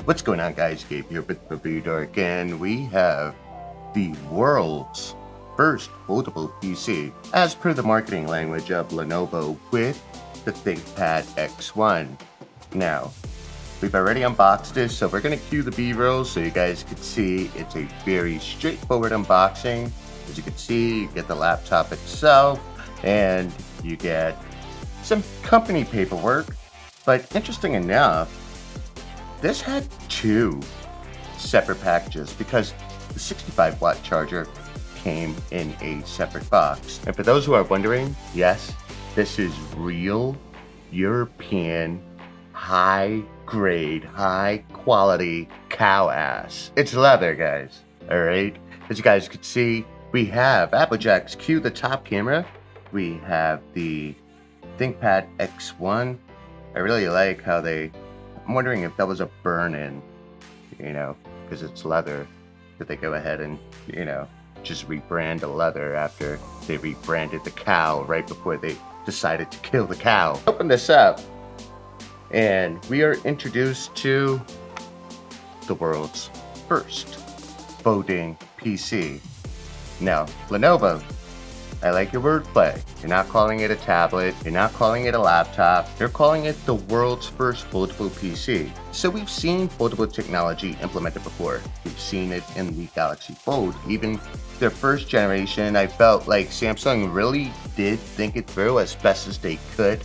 What's going on, guys? Gabe here with ReviewDork, and we have the world's first foldable PC, as per the marketing language of Lenovo, with the ThinkPad X1. Now, we've already unboxed this, so we're going to cue the B-roll so you guys can see it's a very straightforward unboxing. As you can see, you get the laptop itself, and you get some company paperwork. But interesting enough, this had two separate packages because the 65-watt charger came in a separate box. And for those who are wondering, yes, this is real European, high-grade, high-quality cow ass. It's leather, guys, all right? As you guys can see, we have Applejacks cue the top camera. We have the ThinkPad X1. I really like how I'm wondering if that was a burn-in, because it's leather. Did they go ahead and, just rebrand the leather after they rebranded the cow right before they decided to kill the cow? Open this up, and we are introduced to the world's first folding PC. Now, Lenovo, I like your wordplay. You're not calling it a tablet, you're not calling it a laptop, you're calling it the world's first foldable PC. So we've seen foldable technology implemented before. We've seen it in the Galaxy Fold. Even their first generation, I felt like Samsung really did think it through as best as they could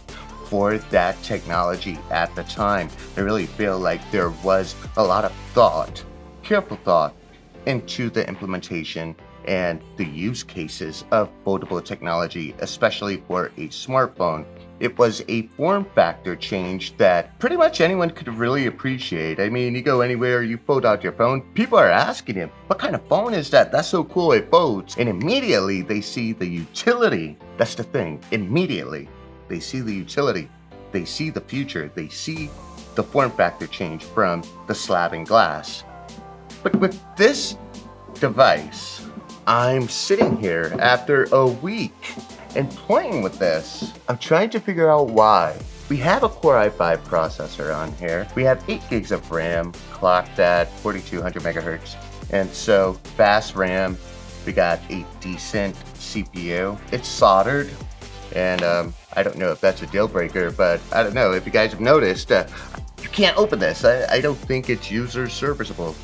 for that technology at the time. I really feel like there was a lot of thought, careful thought, into the implementation and the use cases of foldable technology, especially for a smartphone. It was a form factor change that pretty much anyone could really appreciate. I mean, you go anywhere, you fold out your phone, people are asking you, what kind of phone is that? That's so cool, it folds. And immediately they see the utility. That's the thing, immediately they see the utility. They see the future. They see the form factor change from the slab and glass. But with this device, I'm sitting here after a week and playing with this. I'm trying to figure out why. We have a Core i5 processor on here. We have 8 gigs of RAM, clocked at 4200 megahertz. And so fast RAM, we got a decent CPU. It's soldered, and I don't know if that's a deal breaker, but I don't know if you guys have noticed, you can't open this. I don't think it's user serviceable.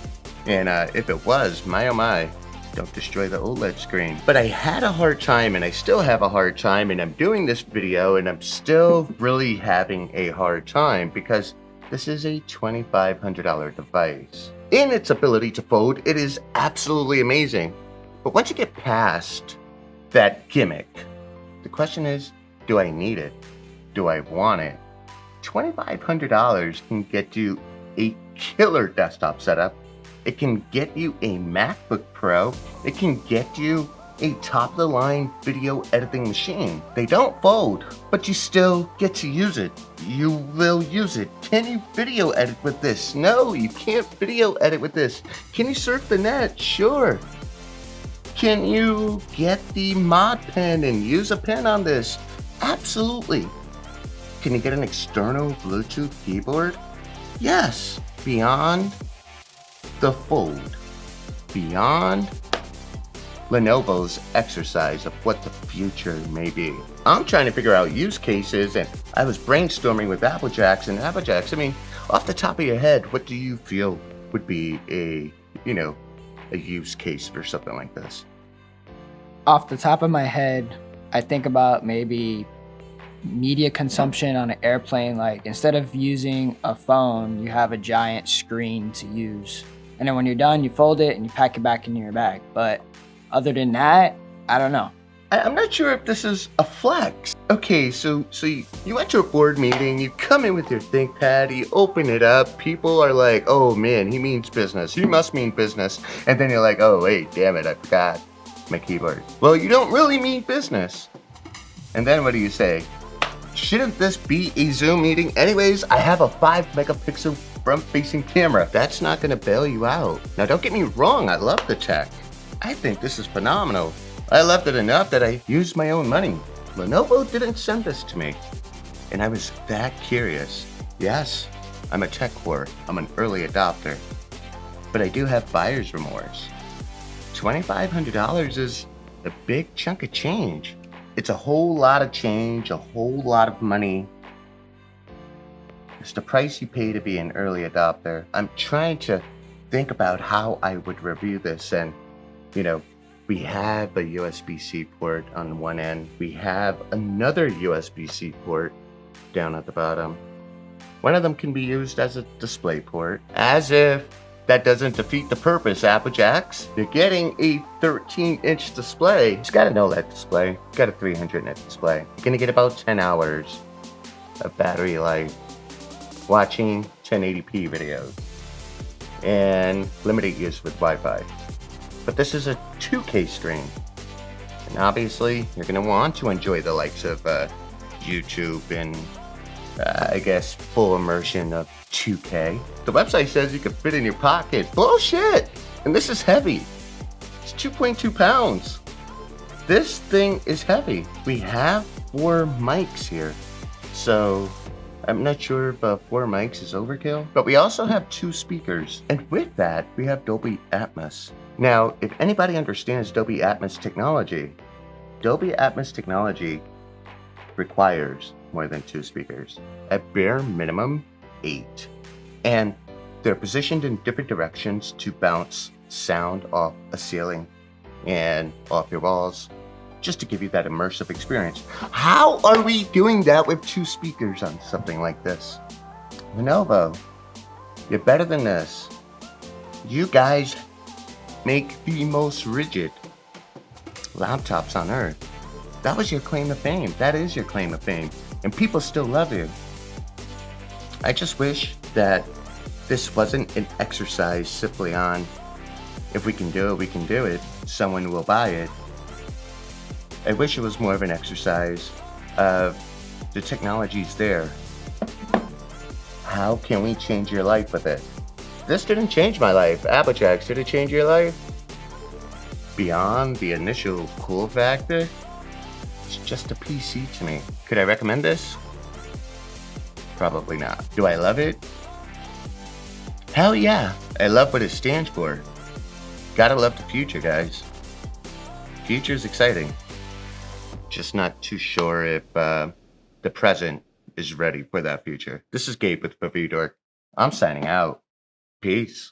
And if it was, my oh my, don't destroy the OLED screen. But I had a hard time, and I still have a hard time, and I'm doing this video and I'm still really having a hard time because this is a $2,500 device. In its ability to fold, it is absolutely amazing. But once you get past that gimmick, the question is, do I need it? Do I want it? $2,500 can get you a killer desktop setup. It can get you a MacBook Pro. It can get you a top-of-the-line video editing machine. They don't fold, but you still get to use it. You will use it. Can you video edit with this? No, you can't video edit with this. Can you surf the net? Sure. Can you get the mod pen and use a pen on this? Absolutely. Can you get an external Bluetooth keyboard? Yes. Beyond the fold, beyond Lenovo's exercise of what the future may be. I'm trying to figure out use cases, and I was brainstorming with Applejacks, and Applejacks, I mean, off the top of your head, what do you feel would be a use case for something like this? Off the top of my head, I think about maybe media consumption on an airplane. Like, instead of using a phone, you have a giant screen to use. And then when you're done, you fold it and you pack it back into your bag. But other than that, I don't know. I'm not sure if this is a flex. Okay, so you went to a board meeting, you come in with your ThinkPad, you open it up, people are like, oh man, he means business. He must mean business. And then you're like, oh wait, damn it, I forgot my keyboard. Well, you don't really mean business. And then what do you say? Shouldn't this be a Zoom meeting? Anyways, I have a 5 megapixel front-facing camera. That's not gonna bail you out. Now, don't get me wrong, I love the tech. I think this is phenomenal. I loved it enough that I used my own money. Lenovo didn't send this to me, and I was that curious. Yes, I'm a tech whore. I'm an early adopter. But I do have buyer's remorse. $2,500 is a big chunk of change. It's a whole lot of change, a whole lot of money. It's the price you pay to be an early adopter. I'm trying to think about how I would review this, and we have a USB-C port on one end. We have another USB-C port down at the bottom. One of them can be used as a display port. As if that doesn't defeat the purpose, Applejacks. You're getting a 13-inch display. It's got an OLED display. It's got a 300-nit display. You're gonna get about 10 hours of battery life watching 1080p videos and limited use with Wi-Fi. But this is a 2K stream, and obviously you're gonna want to enjoy the likes of YouTube and I guess full immersion of 2K. The website says you can fit in your pocket. Bullshit! And this is heavy. It's 2.2 pounds. This thing is heavy. We have 4 mics here, so I'm not sure if 4 mics is overkill, but we also have 2 speakers. And with that, we have Dolby Atmos. Now, if anybody understands Dolby Atmos technology requires more than 2 speakers. At bare minimum, 8. And they're positioned in different directions to bounce sound off a ceiling and off your walls, just to give you that immersive experience. How are we doing that with 2 speakers on something like this? Lenovo, you're better than this. You guys make the most rigid laptops on earth. That was your claim to fame. That is your claim to fame. And people still love you. I just wish that this wasn't an exercise simply on, if we can do it, we can do it. Someone will buy it. I wish it was more of an exercise of the technology's there. How can we change your life with it? This didn't change my life. Applejacks, did it change your life? Beyond the initial cool factor, it's just a PC to me. Could I recommend this? Probably not. Do I love it? Hell yeah. I love what it stands for. Gotta love the future, guys. Future's exciting. Just not too sure if the present is ready for that future. This is Gabe with ReviewDork. I'm signing out. Peace.